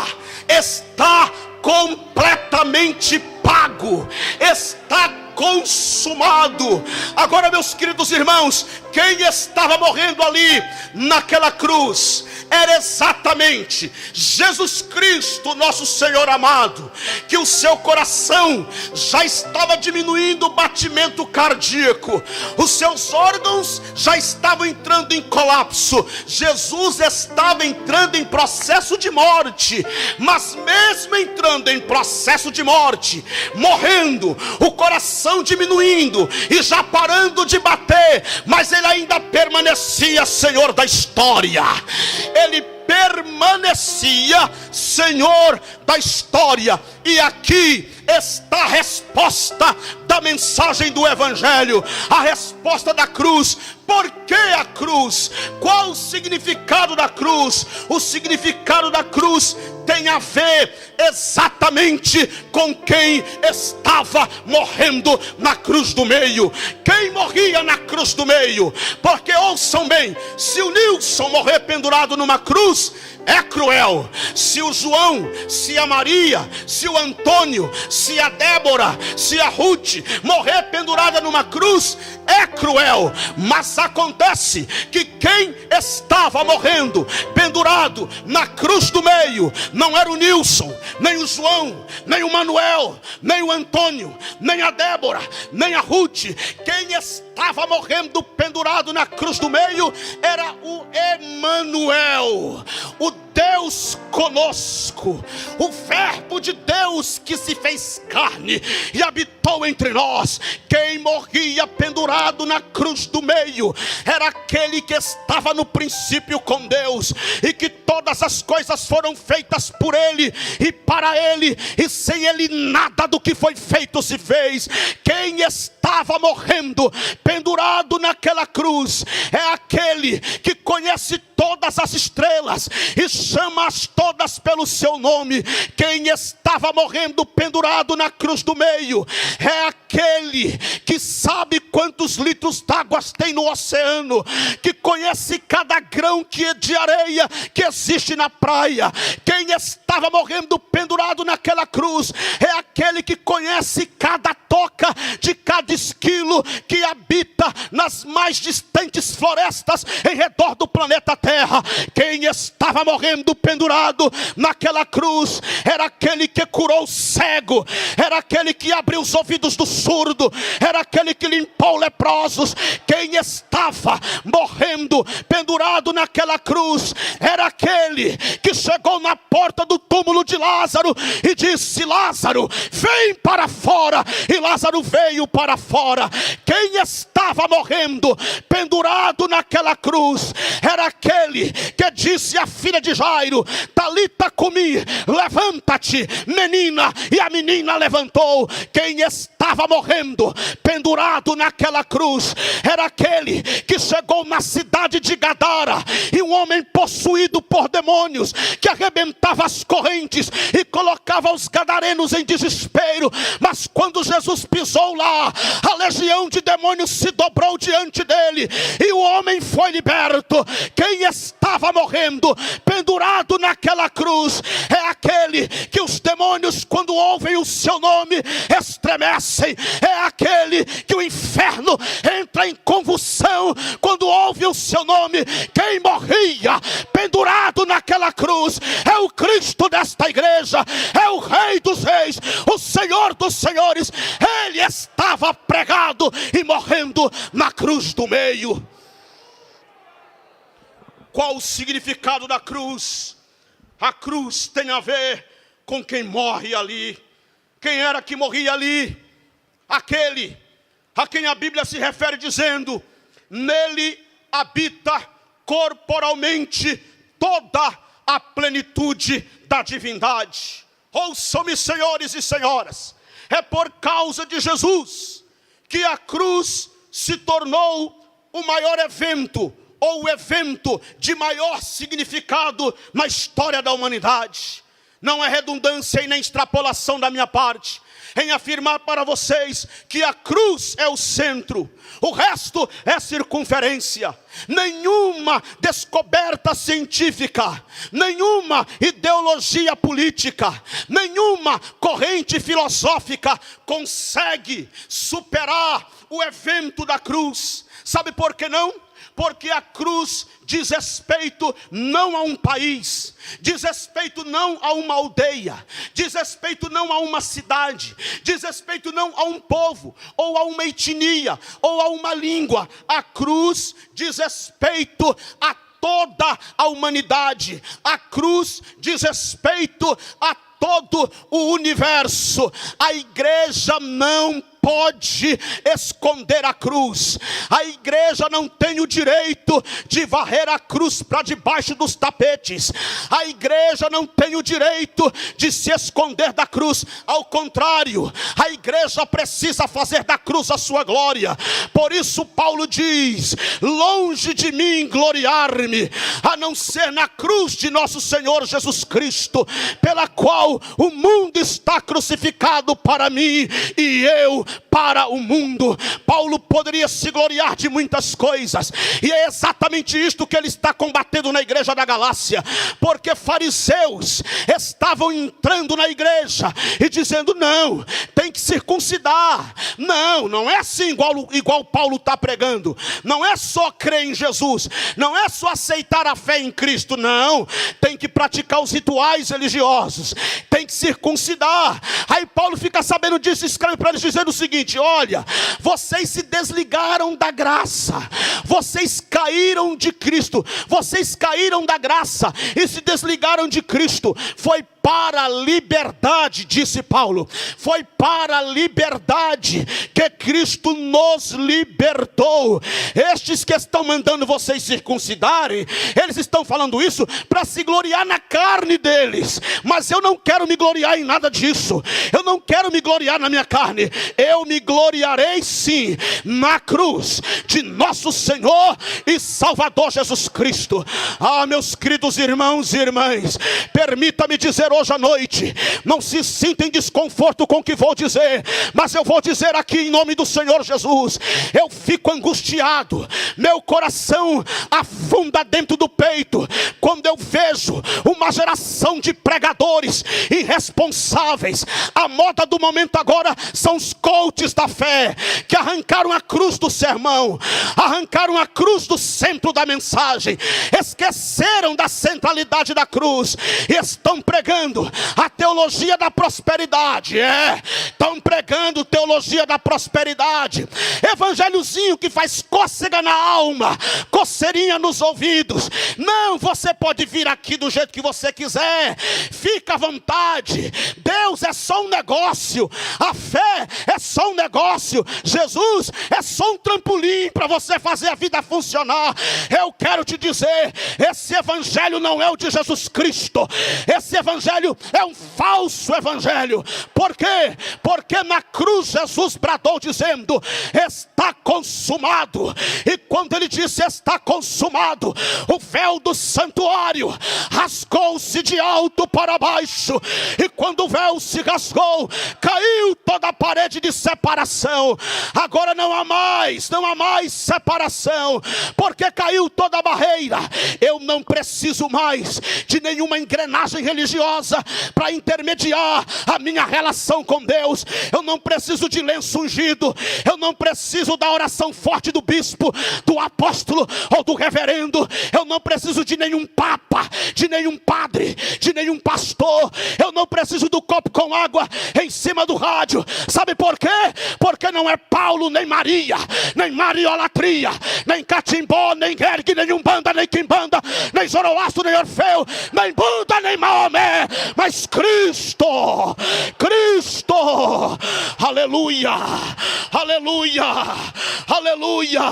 está completamente pago, está consumado. Agora, meus queridos irmãos, quem estava morrendo ali naquela cruz era exatamente Jesus Cristo, nosso Senhor amado, que o seu coração já estava diminuindo o batimento cardíaco, os seus órgãos já estavam entrando em colapso, Jesus estava entrando em processo de morte. Mas mesmo entrando em processo de morte, morrendo, o coração diminuindo e já parando de bater, mas ele ainda permanecia Senhor da história. Ele permanecia Senhor da história. E aqui está a resposta da mensagem do Evangelho, a resposta da cruz. Por que a cruz? Qual o significado da cruz? O significado da cruz tem a ver exatamente com quem estava morrendo na cruz do meio. Quem morria na cruz do meio? Porque ouçam bem, se o Nilson morrer pendurado numa cruz, é cruel. Se o João, se a Maria, se o Antônio, se a Débora, se a Ruth morrer pendurada numa cruz, é cruel. Mas acontece que quem estava morrendo pendurado na cruz do meio não era o Nilson, nem o João, nem o Manuel, nem o Antônio, nem a Débora, nem a Ruth. Quem estava morrendo pendurado na cruz do meio era o Emanuel, o Deus conosco, o Verbo de Deus que se fez carne e habitou entre nós. Quem morria pendurado na cruz do meio era aquele que estava no princípio com Deus, e que todas as coisas foram feitas por Ele e para Ele, e sem Ele nada do que foi feito se fez. Quem estava morrendo pendurado naquela cruz é aquele que conhece todas as estrelas e chama-as todas pelo seu nome. Quem estava morrendo pendurado na cruz do meio é aquele que sabe quantos litros d'água tem no oceano, que conhece cada grão de areia que existe na praia. Quem estava morrendo pendurado naquela cruz é aquele que conhece cada toca de cada esquilo que habita nas mais distantes florestas em redor do planeta Terra. Quem estava morrendo pendurado naquela cruz era aquele que curou o cego, era aquele que abriu os ouvidos do surdo, era aquele que limpou leprosos. Quem estava morrendo pendurado naquela cruz era aquele que chegou na porta do túmulo de Lázaro e disse: Lázaro, vem para fora. E Lázaro veio para fora. Quem estava morrendo pendurado naquela cruz era aquele que disse à filha de Jairo: Talita cumi, levanta-te, menina. E a menina levantou. Quem estava morrendo pendurado pendurado naquela cruz era aquele que chegou na cidade de Gadara, e um homem possuído por demônios, que arrebentava as correntes e colocava os gadarenos em desespero. Mas quando Jesus pisou lá, a legião de demônios se dobrou diante dele, e o homem foi liberto. Quem estava morrendo, pendurado naquela cruz, é aquele que os demônios, quando ouvem o seu nome, estremecem. É aquele que o inferno entra em convulsão quando ouve o seu nome. Quem morria pendurado naquela cruz é o Cristo desta igreja, é o Rei dos Reis, o Senhor dos Senhores. Ele estava pregado e morrendo na cruz do meio. Qual o significado da cruz? A cruz tem a ver com quem morre ali. Quem era que morria ali? Aquele a quem a Bíblia se refere dizendo: nele habita corporalmente toda a plenitude da divindade. Ouçam-me, senhores e senhoras, é por causa de Jesus que a cruz se tornou o maior evento, ou o evento de maior significado na história da humanidade. Não é redundância e nem extrapolação da minha parte em afirmar para vocês que a cruz é o centro, o resto é circunferência. Nenhuma descoberta científica, nenhuma ideologia política, nenhuma corrente filosófica consegue superar o evento da cruz. Sabe por que não? Porque a cruz diz respeito não a um país, diz respeito não a uma aldeia, diz respeito não a uma cidade, diz respeito não a um povo, ou a uma etnia, ou a uma língua. A cruz diz respeito a toda a humanidade. A cruz diz respeito a todo o universo. A igreja não pode esconder a cruz. A igreja não tem o direito de varrer a cruz para debaixo dos tapetes. A igreja não tem o direito de se esconder da cruz. Ao contrário, a igreja precisa fazer da cruz a sua glória. Por isso Paulo diz: longe de mim gloriar-me, a não ser na cruz de nosso Senhor Jesus Cristo, pela qual o mundo está crucificado para mim e eu para o mundo. Paulo poderia se gloriar de muitas coisas, e é exatamente isto que ele está combatendo na igreja da Galácia, porque fariseus estavam entrando na igreja e dizendo: não, tem que circuncidar. Não é assim igual Paulo está pregando. Não é só crer em Jesus, não é só aceitar a fé em Cristo, não, tem que praticar os rituais religiosos, tem que circuncidar. Aí Paulo fica sabendo disso, escreve para eles dizendo o seguinte: olha, vocês se desligaram da graça, vocês caíram de Cristo, vocês caíram da graça e se desligaram de Cristo. Foi para a liberdade, disse Paulo, foi para a liberdade que Cristo nos libertou. Estes que estão mandando vocês circuncidarem, eles estão falando isso para se gloriar na carne deles, mas eu não quero me gloriar em nada disso. Eu não quero me gloriar na minha carne. Eu me gloriarei sim na cruz de nosso Senhor e Salvador Jesus Cristo. Ah, meus queridos irmãos e irmãs, permita-me dizer hoje à noite, não se sinta em desconforto com o que vou dizer, mas eu vou dizer aqui em nome do Senhor Jesus. Eu fico angustiado, meu coração afunda dentro do peito quando eu vejo uma geração de pregadores irresponsáveis. A moda do momento agora são os coaches da fé, que arrancaram a cruz do sermão, arrancaram a cruz do centro da mensagem, esqueceram da centralidade da cruz e estão pregando a teologia da prosperidade. Estão pregando teologia da prosperidade, evangelhozinho que faz cócega na alma, coceirinha nos ouvidos. Não, você pode vir aqui do jeito que você quiser, fica à vontade. Deus é só um negócio, a fé é só um negócio, Jesus é só um trampolim para você fazer a vida funcionar. Eu quero te dizer, esse evangelho não é o de Jesus Cristo, esse evangelho é um falso evangelho. Por quê? Porque na cruz Jesus bradou dizendo: está consumado. E quando ele disse está consumado, o véu do santuário rasgou-se de alto para baixo, e quando o véu se rasgou, caiu toda a parede de separação. Agora não há mais separação, porque caiu toda a barreira. Eu não preciso mais de nenhuma engrenagem religiosa para intermediar a minha relação com Deus. Eu não preciso de lenço ungido, eu não preciso da oração forte do bispo, do apóstolo ou do reverendo. Eu não preciso de nenhum papa, de nenhum padre, de nenhum pastor. Eu não preciso do copo com água em cima do rádio. Sabe por quê? Porque não é Paulo, nem Maria, nem Mariolatria, nem Catimbó, nem Ergue, nem Umbanda, nem Quimbanda, nem Zoroastro, nem Orfeu, nem Buda, nem Maomé, mas Cristo, Cristo. Aleluia, aleluia, aleluia.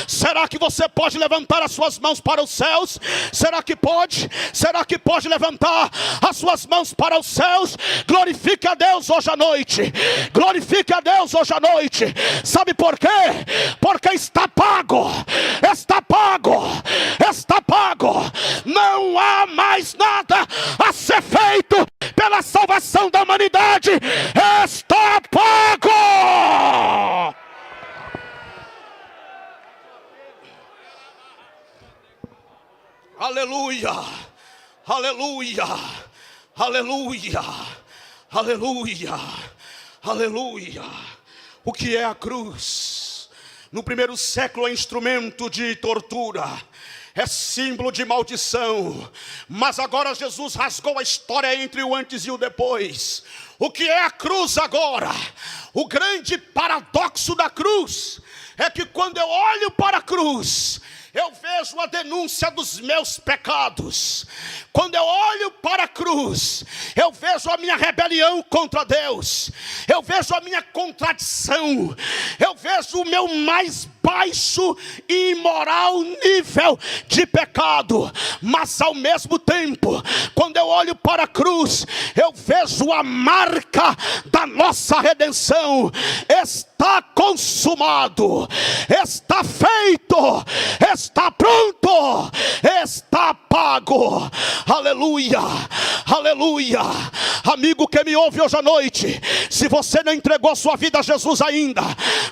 Será que você pode levantar as suas mãos para os céus? Será que pode? Será que pode levantar as suas mãos para os céus? Glorifique a Deus hoje à noite, glorifique a Deus hoje à noite. Sabe por quê? Porque está pago, está pago, está pago. Não há mais nada a ser feito pela salvação da humanidade. Está pago. Aleluia, aleluia, aleluia, aleluia, aleluia. O que é a cruz? No primeiro século é instrumento de tortura, é símbolo de maldição. Mas agora Jesus rasgou a história entre o antes e o depois. O que é a cruz agora? O grande paradoxo da cruz é que quando eu olho para a cruz, eu vejo a denúncia dos meus pecados. Quando eu olho para a cruz, eu vejo a minha rebelião contra Deus, eu vejo a minha contradição, eu vejo o meu mais baixo e imoral nível de pecado. Mas ao mesmo tempo, quando eu olho para a cruz, eu vejo a marca da nossa redenção. Está consumado, está feito, está pronto, está pago. Aleluia, aleluia. Amigo que me ouve hoje à noite, se você não entregou sua vida a Jesus ainda,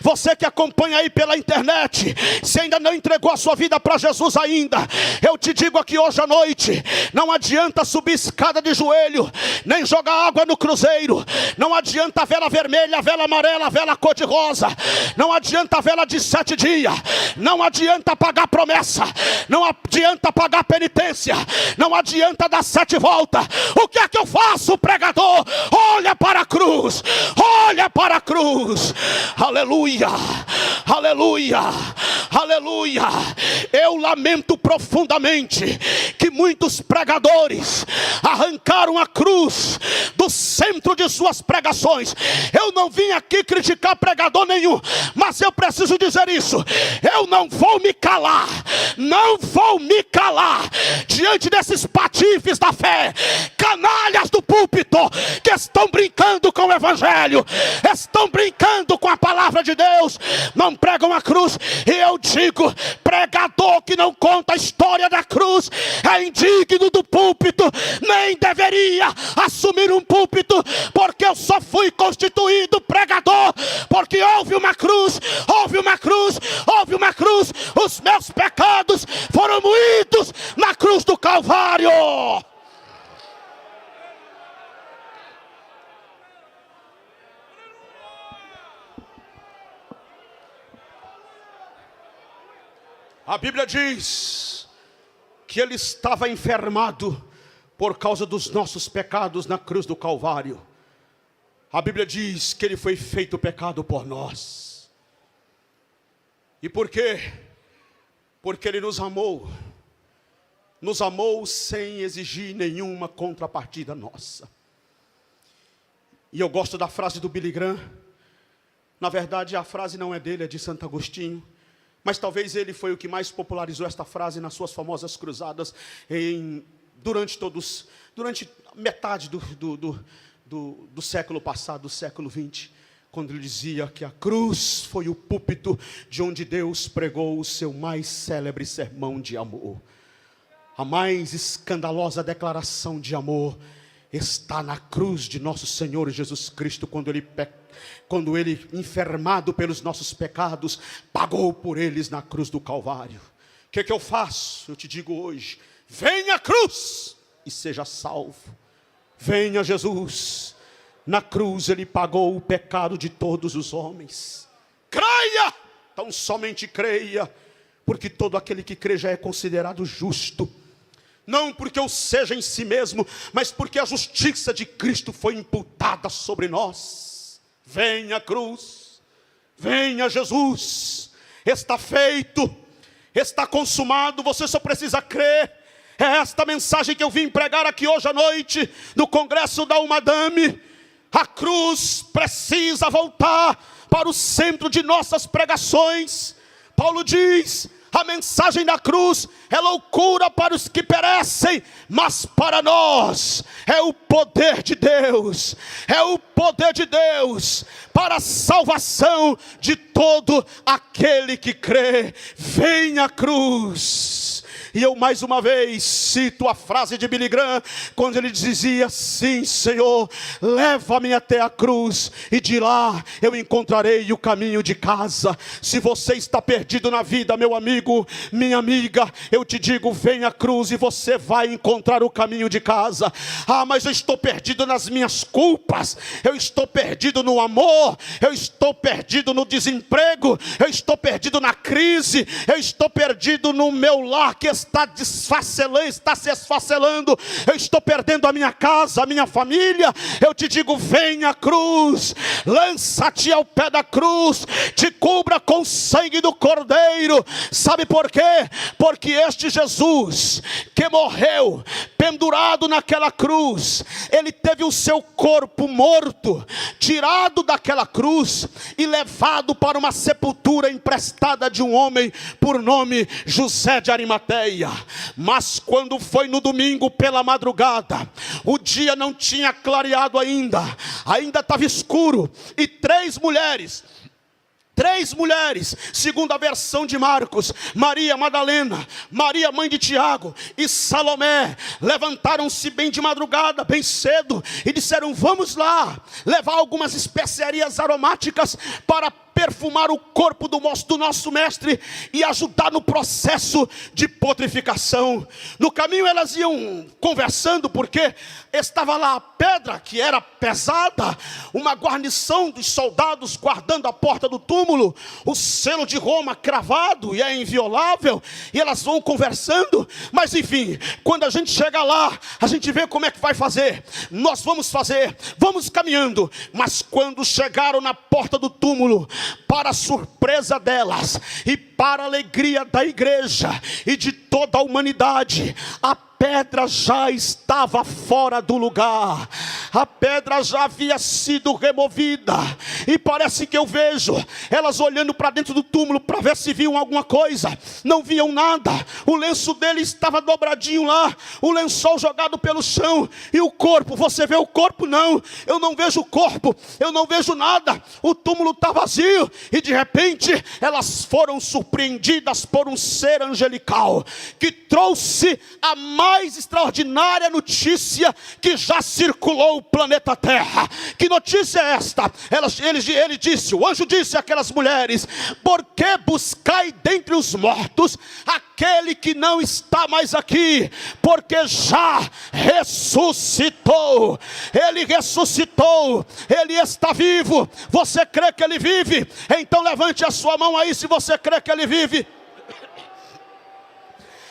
você que acompanha aí pela internet, se ainda não entregou a sua vida para Jesus ainda, eu te digo aqui hoje à noite, não adianta subir escada de joelho, nem jogar água no cruzeiro, não adianta a vela vermelha, a vela amarela, a vela cor-de-rosa, não adianta a vela de 7 dias, não adianta pagar promessa, não adianta pagar penitência, não adianta dar 7 voltas. O que é que eu faço, pregador? Olha para a cruz, olha para a cruz. Aleluia, aleluia, aleluia. Eu lamento profundamente que muitos pregadores arrancaram a cruz do centro de suas pregações. Eu não vim aqui criticar pregador nenhum, mas eu preciso dizer isso. Eu não vou me calar, não vou me calar diante desses patifes da fé, canalhas do púlpito, que estão brincando com o evangelho, estão brincando com a palavra de Deus, não pregam a cruz. E eu digo, pregador que não conta a história da cruz é indigno do púlpito, nem deveria assumir um púlpito, porque eu só fui constituído pregador porque houve uma cruz, houve uma cruz, houve uma cruz. Os meus pecados foram moídos na cruz do Calvário. A Bíblia diz que ele estava enfermado por causa dos nossos pecados na cruz do Calvário. A Bíblia diz que ele foi feito pecado por nós. E por quê? Porque Ele nos amou sem exigir nenhuma contrapartida nossa. E eu gosto da frase do Billy Graham. Na verdade, a frase não é dele, é de Santo Agostinho. Mas talvez ele foi o que mais popularizou esta frase nas suas famosas cruzadas durante metade do século passado, do século 20, quando ele dizia que a cruz foi o púlpito de onde Deus pregou o seu mais célebre sermão de amor. A mais escandalosa declaração de amor está na cruz de nosso Senhor Jesus Cristo, quando ele, enfermado pelos nossos pecados, pagou por eles na cruz do Calvário. O que eu faço? Eu te digo hoje: venha à cruz e seja salvo. Venha Jesus. Na cruz Ele pagou o pecado de todos os homens. Creia, tão somente creia, porque todo aquele que crê já é considerado justo. Não porque eu seja em si mesmo, mas porque a justiça de Cristo foi imputada sobre nós. Venha a cruz, venha Jesus, está feito, está consumado, você só precisa crer. É esta mensagem que eu vim pregar aqui hoje à noite, no congresso da Umadame. A cruz precisa voltar para o centro de nossas pregações. Paulo diz: a mensagem da cruz é loucura para os que perecem, mas para nós é o poder de Deus. É o poder de Deus para a salvação de todo aquele que crê. Venha a cruz. E eu mais uma vez cito a frase de Billy Graham, quando ele dizia: sim, Senhor, leva-me até a cruz, e de lá eu encontrarei o caminho de casa. Se você está perdido na vida, meu amigo, minha amiga, eu te digo: venha à cruz e você vai encontrar o caminho de casa. Ah, mas eu estou perdido nas minhas culpas, eu estou perdido no amor, eu estou perdido no desemprego, eu estou perdido na crise, eu estou perdido no meu lar que está se esfacelando, eu estou perdendo a minha casa, a minha família. Eu te digo: venha à cruz, lança-te ao pé da cruz, te cubra com o sangue do Cordeiro. Sabe por quê? Porque este Jesus que morreu pendurado naquela cruz, ele teve o seu corpo morto tirado daquela cruz e levado para uma sepultura emprestada de um homem por nome José de Arimateia. Mas quando foi no domingo pela madrugada, o dia não tinha clareado ainda estava escuro, e três mulheres, segundo a versão de Marcos, Maria Madalena, Maria mãe de Tiago e Salomé, levantaram-se bem de madrugada, bem cedo, e disseram: vamos lá, levar algumas especiarias aromáticas para perfumar o corpo do nosso mestre e ajudar no processo de putrificação. No caminho elas iam conversando, porque estava lá a pedra que era pesada, uma guarnição dos soldados guardando a porta do túmulo, o selo de Roma cravado e é inviolável, e elas vão conversando. Mas enfim, quando a gente chega lá, a gente vê como é que vai fazer. Nós vamos caminhando. Mas quando chegaram na porta do túmulo, para a surpresa delas e para a alegria da igreja e de toda a humanidade, a pedra já estava fora do lugar. A pedra já havia sido removida. E parece que eu vejo elas olhando para dentro do túmulo para ver se viam alguma coisa. Não viam nada. O lenço dele estava dobradinho lá, o lençol jogado pelo chão. E o corpo, você vê o corpo? Não, eu não vejo o corpo, eu não vejo nada. O túmulo está vazio. E de repente elas foram surpreendidas por um ser angelical que trouxe a mais extraordinária notícia que já circulou o planeta Terra. Que notícia é esta? Ele disse, o anjo disse àquelas mulheres: por que buscai dentre os mortos aquele que não está mais aqui? Porque já ressuscitou. Ele ressuscitou, ele está vivo. Você crê que ele vive? Então levante a sua mão aí se você crê que ele vive.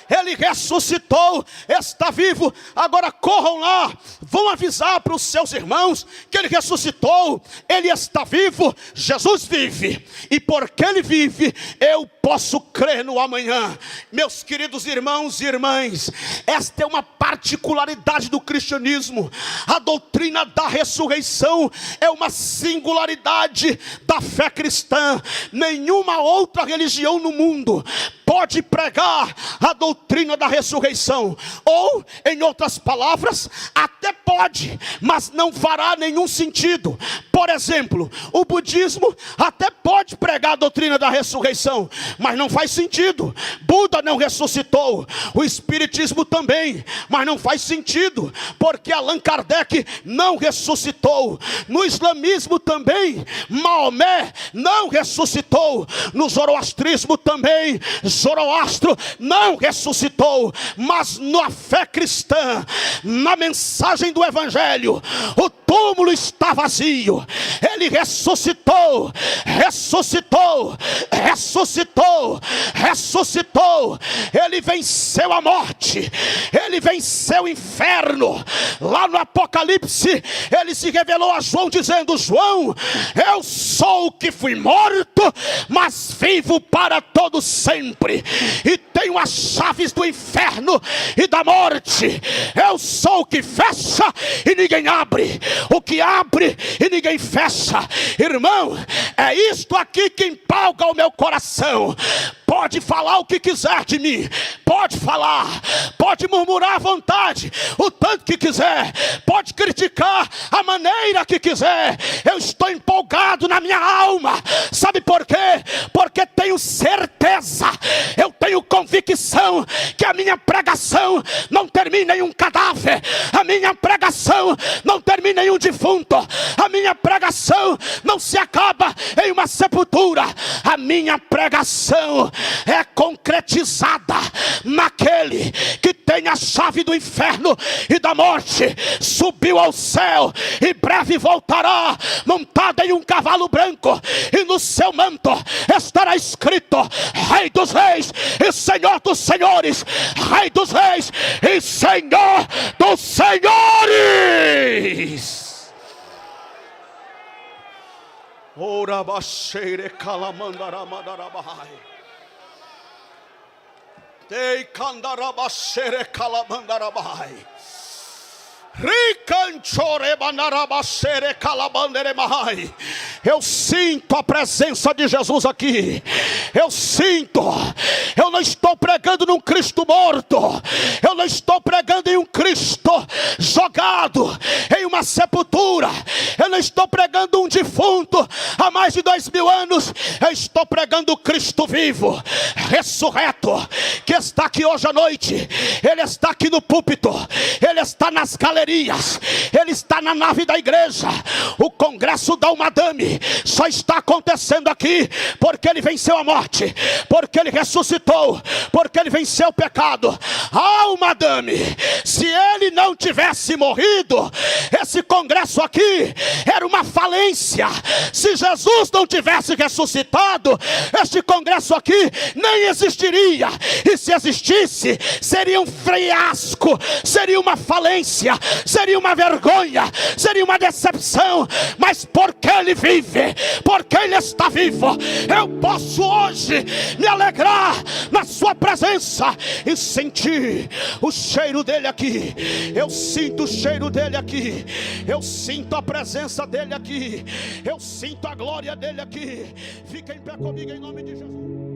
Ele ressuscitou, está vivo. Agora corram lá, vão avisar para os seus irmãos que Ele ressuscitou, Ele está vivo, Jesus vive. E porque Ele vive, eu posso crer no amanhã. Meus queridos irmãos e irmãs, esta é uma particularidade do cristianismo. A doutrina da ressurreição é uma singularidade da fé cristã. Nenhuma outra religião no mundo pode pregar a doutrina da ressurreição. Ou, em outras palavras, até pode, mas não fará nenhum sentido. Por exemplo, o budismo até pode pregar a doutrina da ressurreição, mas não faz sentido. Buda não ressuscitou, o espiritismo também, mas não faz sentido, porque Allan Kardec não ressuscitou. No islamismo também, Maomé não ressuscitou. No zoroastrismo também, Zoroastro não ressuscitou. Mas na fé cristã, na mensagem do evangelho, o túmulo está vazio. Ele ressuscitou, ressuscitou, ressuscitou, ressuscitou. Ele venceu a morte, ele venceu o inferno. Lá no Apocalipse, ele se revelou a João dizendo: João, eu sou o que fui morto, mas vivo para todo sempre, e tenho as chaves do inferno e da morte. Eu sou o que fecha e ninguém abre, o que abre e ninguém fecha. Irmão, é isto aqui que empolga o meu coração. Pode falar o que quiser de mim, pode falar, pode murmurar à vontade, o tanto que quiser, pode criticar a maneira que quiser. Eu estou empolgado na minha alma. Sabe por quê? Porque tenho certeza, eu tenho convicção que a minha pregação não termina em um cadáver, a minha pregação não termina em um defunto, a minha pregação não se acaba em uma sepultura. A minha pregação é concretizada naquele que tem a chave do inferno e da morte. Subiu ao céu e breve voltará, montado em um cavalo branco, e no seu manto estará escrito: Rei dos Reis e Senhor dos Senhores, Rei dos Reis e Senhor dos Senhores. Ora baixeire calamandaramadarabai. Dei candarabachere calamandarabai. Eu sinto a presença de Jesus aqui. Eu sinto. Eu não estou pregando num Cristo morto. Eu não estou pregando em um Cristo jogado em uma sepultura. Eu não estou pregando um defunto há mais de 2000 anos. Eu estou pregando o Cristo vivo, ressurreto, que está aqui hoje à noite. Ele está aqui no púlpito, ele está nas galerias, ele está na nave da igreja. O congresso da Almadame só está acontecendo aqui porque ele venceu a morte, porque ele ressuscitou, porque ele venceu o pecado. Almadame, se ele não tivesse morrido, esse congresso aqui era uma falência. Se Jesus não tivesse ressuscitado, este congresso aqui nem existiria. E se existisse, seria um fiasco, seria uma falência, seria uma vergonha, seria uma decepção. Mas porque ele vive, porque ele está vivo, eu posso hoje me alegrar na sua presença e sentir o cheiro dele aqui. Eu sinto o cheiro dele aqui, eu sinto a presença dele aqui, eu sinto a glória dele aqui. Fica em pé comigo em nome de Jesus.